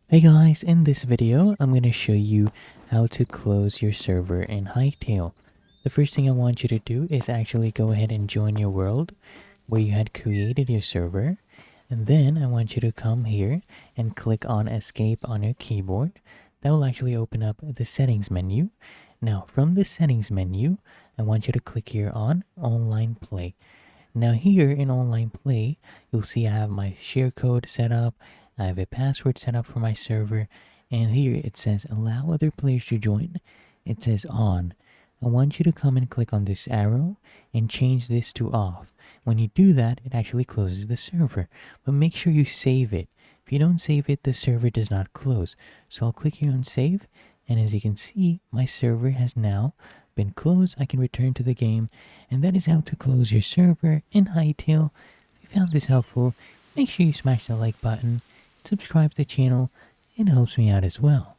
Hey guys, in this video, I'm going to show you how to close your server in Hytale. The first thing I want you to do is actually go ahead and join your world where you had created your server. And then I want you to come here and click on escape on your keyboard. That will actually open up the settings menu. Now from the settings menu, I want you to click here on online play. Now here in online play, you'll see I have my share code set up. I have a password set up for my server. And here it says allow other players to join. It says on. I want you to come and click on this arrow and change this to off. When you do that, it actually closes the server. But make sure you save it. If you don't save it, the server does not close. So I'll click here on save. And as you can see, my server has now been closed. I can return to the game. And that is how to close your server in Hytale. If you found this helpful, make sure you smash the like button, subscribe to the channel. It helps me out as well.